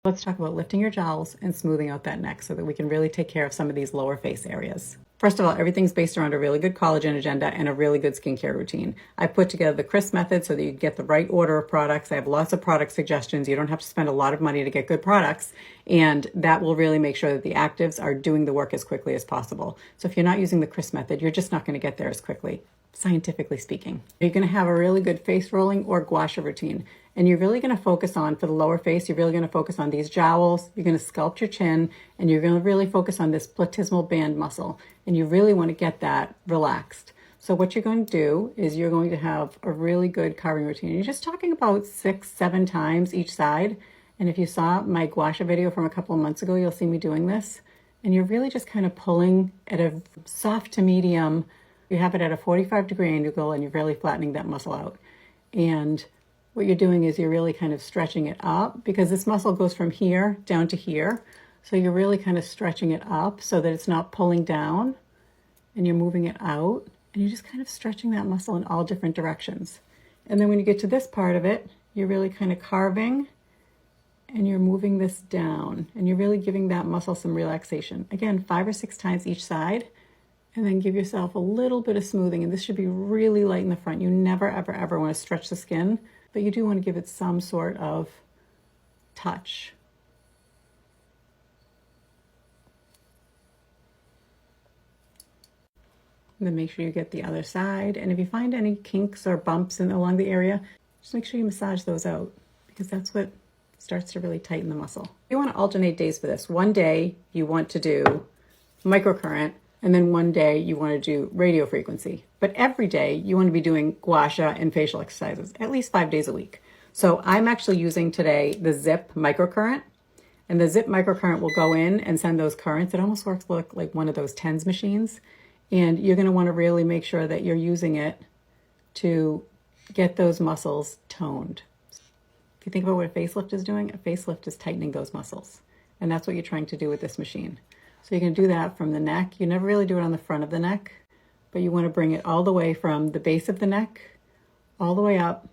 Let's talk about lifting your jowls and smoothing out that neck so that we can really take care of some of these lower face areas. First of all, everything's based around a really good collagen agenda and a really good skincare routine. I put together the CRISP method so that you get the right order of products. I have lots of product suggestions. You don't have to spend a lot of money to get good products, and that will really make sure that the actives are doing the work as quickly as possible. So if you're not using the CRISP method, you're just not going to get there as quickly, scientifically speaking. You're going to have a really good face rolling or gua sha routine. And you're really going to focus on, for the lower face, you're really going to focus on these jowls, you're going to sculpt your chin, and you're going to really focus on this platysmal band muscle. And you really want to get that relaxed. So what you're going to do is you're going to have a really good carving routine. You're just talking about 6-7 times each side. And if you saw my gua sha video from a couple of months ago, you'll see me doing this. And you're really just kind of pulling at a soft to medium. You have it at a 45-degree angle and you're really flattening that muscle out. And what you're doing is you're really kind of stretching it up because this muscle goes from here down to here. So you're really kind of stretching it up so that it's not pulling down, and you're moving it out, and you're just kind of stretching that muscle in all different directions. And then when you get to this part of it, you're really kind of carving and you're moving this down and you're really giving that muscle some relaxation. Again, 5 or 6 times each side, and then give yourself a little bit of smoothing. And this should be really light in the front. You never, ever, ever want to stretch the skin, but you do want to give it some sort of touch. And then make sure you get the other side. And if you find any kinks or bumps along the area, just make sure you massage those out because that's what starts to really tighten the muscle. You want to alternate days for this. One day you want to do microcurrent, and then one day you want to do radio frequency. But every day you want to be doing gua sha and facial exercises, at least 5 days a week. So I'm actually using today the Zip microcurrent, and the Zip microcurrent will go in and send those currents. It almost works like one of those TENS machines. And you're going to want to really make sure that you're using it to get those muscles toned. If you think about what a facelift is doing, a facelift is tightening those muscles. And that's what you're trying to do with this machine. So you can do that from the neck. You never really do it on the front of the neck, but you want to bring it all the way from the base of the neck, all the way up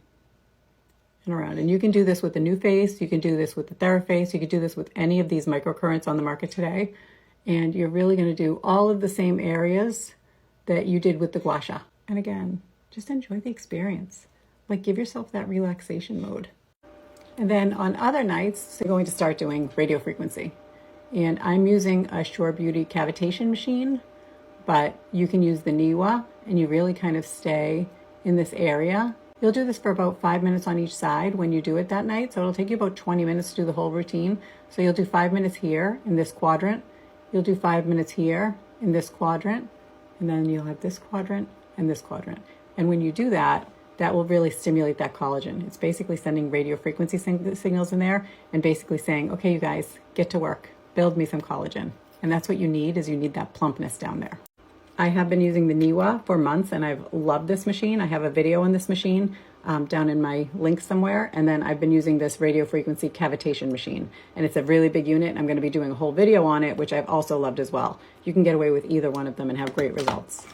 and around. And you can do this with the new face. You can do this with the TheraFace. You can do this with any of these microcurrents on the market today. And you're really going to do all of the same areas that you did with the gua sha. And again, just enjoy the experience. Like, give yourself that relaxation mode. And then on other nights, you're going to start doing radio frequency. And I'm using a Sure Beauty cavitation machine, but you can use the Niwa, and you really kind of stay in this area. You'll do this for about 5 minutes on each side when you do it that night. So it'll take you about 20 minutes to do the whole routine. So you'll do 5 minutes here in this quadrant. You'll do 5 minutes here in this quadrant, and then you'll have this quadrant and this quadrant. And when you do that, that will really stimulate that collagen. It's basically sending radio frequency signals in there and basically saying, okay, you guys, get to work, build me some collagen. And that's what you need, is you need that plumpness down there. I have been using the Niwa for months and I've loved this machine. I have a video on this machine down in my link somewhere. And then I've been using this radio frequency cavitation machine. And it's a really big unit. And I'm going to be doing a whole video on it, which I've also loved as well. You can get away with either one of them and have great results.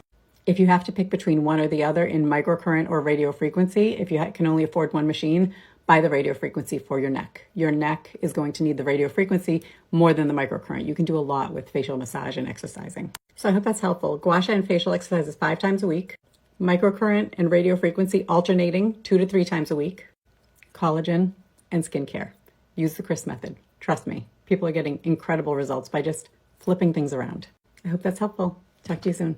If you have to pick between one or the other in microcurrent or radio frequency, if you can only afford one machine, buy the radio frequency for your neck. Your neck is going to need the radio frequency more than the microcurrent. You can do a lot with facial massage and exercising. So I hope that's helpful. Gua sha and facial exercises 5 times a week. Microcurrent and radio frequency alternating 2 to 3 times a week. Collagen and skincare. Use the CRISP method. Trust me, people are getting incredible results by just flipping things around. I hope that's helpful. Talk to you soon.